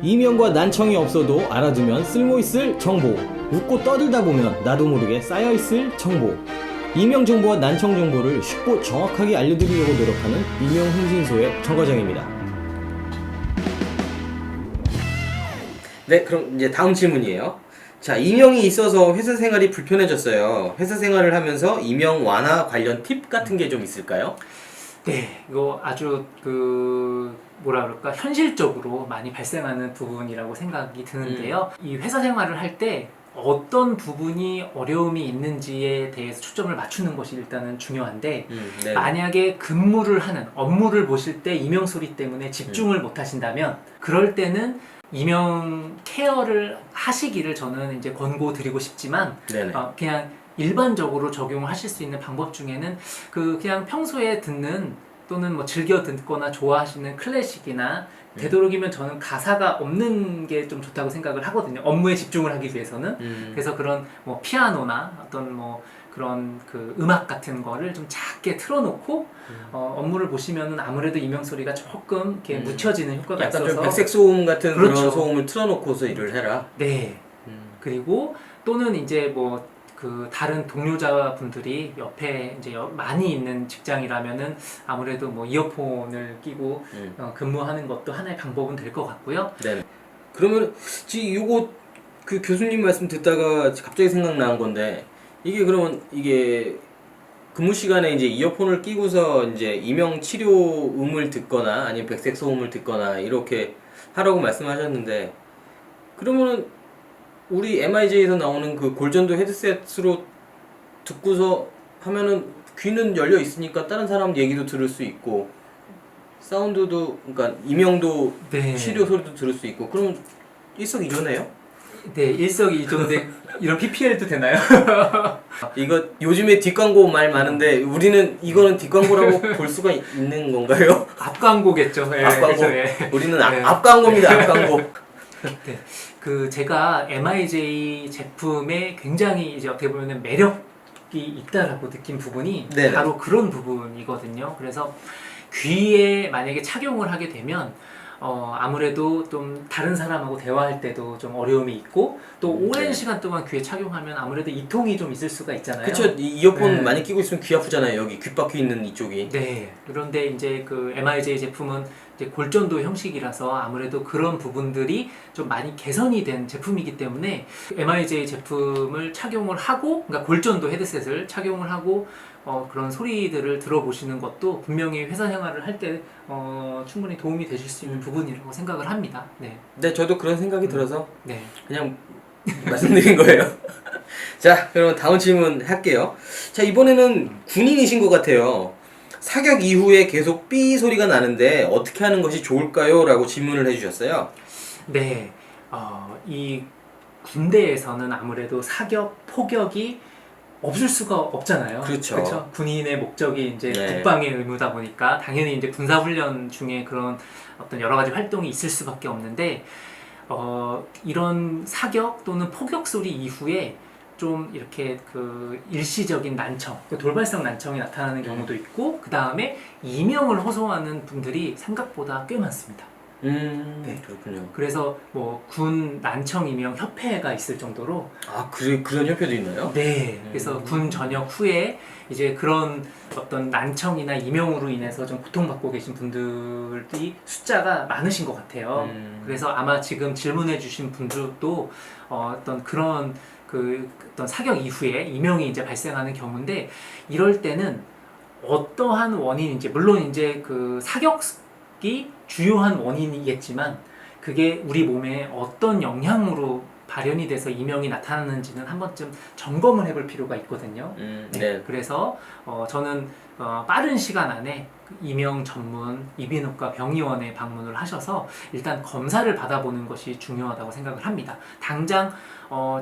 이명과 난청이 없어도 알아두면 쓸모있을 정보. 웃고 떠들다 보면 나도 모르게 쌓여있을 정보. 이명 정보와 난청 정보를 쉽고 정확하게 알려드리려고 노력하는 이명 흥신소의 정과장입니다. 네, 그럼 이제 다음 질문이에요. 자, 이명이 있어서 회사 생활이 불편해졌어요. 회사 생활을 하면서 이명 완화 관련 팁 같은 게 좀 있을까요? 네, 이거 아주 뭐라 그럴까, 현실적으로 많이 발생하는 부분이라고 생각이 드는데요. 이 회사 생활을 할 때 어떤 부분이 어려움이 있는지에 대해서 초점을 맞추는 것이 일단은 중요한데, 네. 만약에 근무를 하는, 업무를 보실 때 이명 소리 때문에 집중을 못 하신다면, 그럴 때는 이명 케어를 하시기를 저는 이제 권고드리고 싶지만, 그냥 일반적으로 적용을 하실 수 있는 방법 중에는 그냥 평소에 듣는 또는 뭐 즐겨 듣거나 좋아하시는 클래식이나 되도록이면 저는 가사가 없는 게 좀 좋다고 생각을 하거든요. 업무에 집중을 하기 위해서는. 그래서 그런 뭐 피아노나 어떤 뭐 그런 음악 같은 거를 좀 작게 틀어놓고 업무를 보시면은 아무래도 이명 소리가 조금 이렇게 묻혀지는 효과가 약간 있어서 좀 백색 소음 같은 그렇죠. 그런 소음을 틀어놓고서 일을 해라. 네. 그리고 또는 이제 뭐 다른 동료자분들이 옆에 이제 많이 있는 직장이라면은 아무래도 뭐 이어폰을 끼고 근무하는 것도 하나의 방법은 될 것 같고요. 네. 그러면 지금 요거 교수님 말씀 듣다가 갑자기 생각난 건데, 이게 그러면 이게 근무 시간에 이제 이어폰을 끼고서 이제 이명 치료 음을 듣거나 아니면 백색 소음을 듣거나 이렇게 하라고 말씀하셨는데, 그러면은 우리 MIJ에서 나오는 그 골전도 헤드셋으로 듣고서 하면은 귀는 열려 있으니까 다른 사람 얘기도 들을 수 있고, 사운드도, 그러니까 이명도 네. 치료 소리도 들을 수 있고, 그러면 일석이조네요? 네, 일석이조인데 이런 PPL도 되나요? 이거 요즘에 뒷광고 말 많은데 우리는 이거는 뒷광고라고 볼 수가 있는 건가요? 앞광고겠죠. 네, 앞광고. 그렇죠, 예. 우리는 네. 앞광고입니다. 앞광고. 네, 제가 MIJ 제품에 굉장히 이제 어떻게 보면 매력이 있다라고 느낀 부분이 네네. 바로 그런 부분이거든요. 그래서 귀에 만약에 착용을 하게 되면 아무래도 좀 다른 사람하고 대화할 때도 좀 어려움이 있고, 또 오랜 시간 동안 귀에 착용하면 아무래도 이통이 좀 있을 수가 있잖아요. 그쵸. 이어폰 네. 많이 끼고 있으면 귀 아프잖아요. 여기 귓바퀴 있는 이쪽이. 네. 그런데 이제 MIJ 제품은 이제 골전도 형식이라서 아무래도 그런 부분들이 좀 많이 개선이 된 제품이기 때문에 MIJ 제품을 착용을 하고, 그러니까 골전도 헤드셋을 착용을 하고 그런 소리들을 들어보시는 것도 분명히 회사 생활을 할 때 충분히 도움이 되실 수 있는 부분이라고 생각을 합니다. 네. 네, 저도 그런 생각이 들어서 네. 그냥 말씀드린 거예요. 자, 그럼 다음 질문 할게요. 자, 이번에는 군인이신 것 같아요. 사격 이후에 계속 삐 소리가 나는데 어떻게 하는 것이 좋을까요? 라고 질문을 해주셨어요. 네. 이 군대에서는 아무래도 사격, 포격이 없을 수가 없잖아요. 그렇죠. 군인의 목적이 이제 네. 국방의 의무다 보니까 당연히 이제 군사훈련 중에 그런 어떤 여러 가지 활동이 있을 수밖에 없는데, 이런 사격 또는 포격 소리 이후에 좀 이렇게 일시적인 난청, 돌발성 난청이 나타나는 경우도 있고, 그 다음에 이명을 호소하는 분들이 생각보다 꽤 많습니다. 네. 그렇군요. 그래서 뭐 군 난청 이명 협회가 있을 정도로. 그런 협회도 있나요? 네. 그래서 군 전역 후에 이제 그런 어떤 난청이나 이명으로 인해서 좀 고통받고 계신 분들이 숫자가 많으신 것 같아요. 그래서 아마 지금 질문해 주신 분들도 어떤 그런 어떤 사격 이후에 이명이 이제 발생하는 경우인데, 이럴 때는 어떠한 원인인지, 물론 이제 사격이 주요한 원인이겠지만 그게 우리 몸에 어떤 영향으로 발현이 돼서 이명이 나타나는지는 한 번쯤 점검을 해볼 필요가 있거든요. 네. 그래서 저는 빠른 시간 안에 이명 전문 이비인후과 병의원에 방문을 하셔서 일단 검사를 받아보는 것이 중요하다고 생각을 합니다. 당장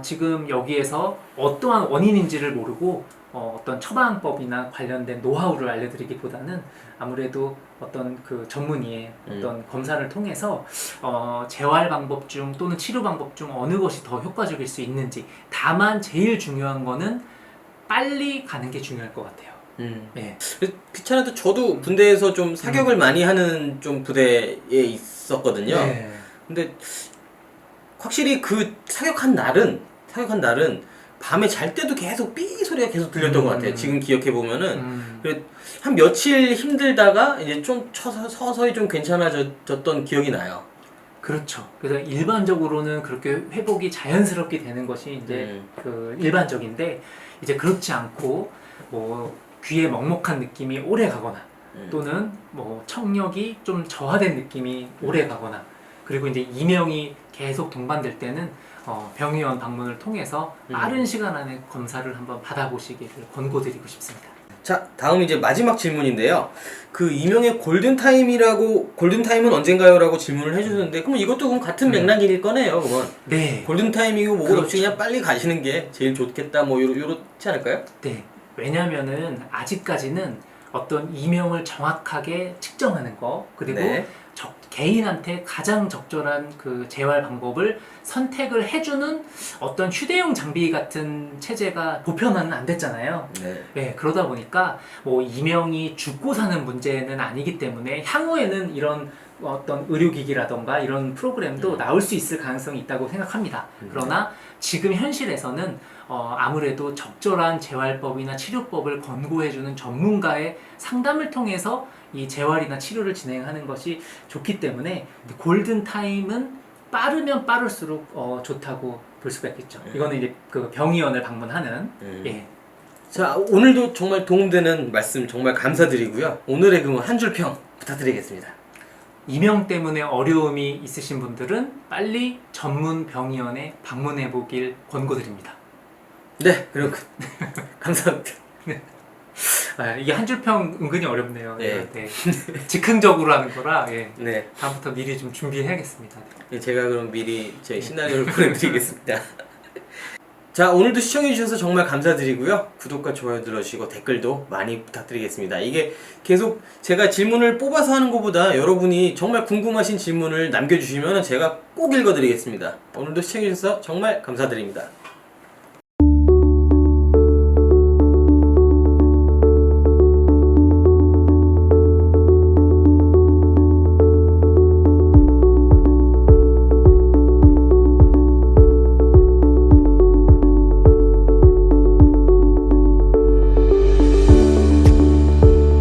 지금 여기에서 어떠한 원인인지를 모르고 어떤 처방법이나 관련된 노하우를 알려드리기보다는 아무래도 어떤 전문의의 어떤 검사를 통해서 재활 방법 중 또는 치료 방법 중 어느 것이 더 효과적일 수 있는지. 다만 제일 중요한 거는 빨리 가는 게 중요할 것 같아요. 네. 귀찮아도 저도 군대에서 좀 사격을 많이 하는 좀 부대에 있었거든요. 네. 근데 확실히 그 사격한 날은 밤에 잘 때도 계속 삐 소리가 계속 들렸던 것 같아요. 지금 기억해 보면은 한 며칠 힘들다가 이제 좀 서서히 좀 괜찮아졌던 기억이 나요. 그렇죠. 그래서 일반적으로는 그렇게 회복이 자연스럽게 되는 것이 이제 그 일반적인데, 이제 그렇지 않고 뭐 귀에 먹먹한 느낌이 오래 가거나 또는 뭐 청력이 좀 저하된 느낌이 오래 가거나, 그리고 이제 이명이 계속 동반될 때는 병의원 방문을 통해서 빠른 시간 안에 검사를 한번 받아보시기를 권고드리고 싶습니다. 자, 다음 이제 마지막 질문인데요. 그 이명의 골든타임은 언젠가요? 라고 질문을 해주셨는데, 그럼 이것도 그럼 같은 맥락일 거네요, 그건. 네. 골든타임이고 뭐가 그렇죠. 없이 그냥 빨리 가시는 게 제일 좋겠다, 뭐, 요렇지 않을까요? 네. 왜냐면은 아직까지는 어떤 이명을 정확하게 측정하는 거, 그리고 네. 개인한테 가장 적절한 그 재활 방법을 선택을 해주는 어떤 휴대용 장비 같은 체제가 보편화는 안 됐잖아요. 네. 네, 그러다 보니까 뭐 이명이 죽고 사는 문제는 아니기 때문에 향후에는 이런 어떤 의료기기라던가 이런 프로그램도 나올 수 있을 가능성이 있다고 생각합니다. 그러나 지금 현실에서는 아무래도 적절한 재활법이나 치료법을 권고해주는 전문가의 상담을 통해서 이 재활이나 치료를 진행하는 것이 좋기 때문에 골든타임은 빠르면 빠를수록 좋다고 볼 수가 있겠죠. 이거는 이제 그 병의원을 방문하는. 예. 자, 오늘도 정말 도움되는 말씀 정말 감사드리고요. 오늘의 그 한 줄 평 부탁드리겠습니다. 이명 때문에 어려움이 있으신 분들은 빨리 전문 병의원에 방문해 보길 권고드립니다. 네, 그리고 감사합니다. 아, 이게 한 줄 평 은근히 어렵네요. 예. 네. 즉흥적으로 하는 거라, 예. 네. 다음부터 미리 좀 준비해야겠습니다. 예, 제가 그럼 미리 제 시나리오를 보내드리겠습니다. 자, 오늘도 시청해주셔서 정말 감사드리고요. 구독과 좋아요 눌러주시고 댓글도 많이 부탁드리겠습니다. 이게 계속 제가 질문을 뽑아서 하는 것보다 여러분이 정말 궁금하신 질문을 남겨주시면 제가 꼭 읽어드리겠습니다. 오늘도 시청해주셔서 정말 감사드립니다.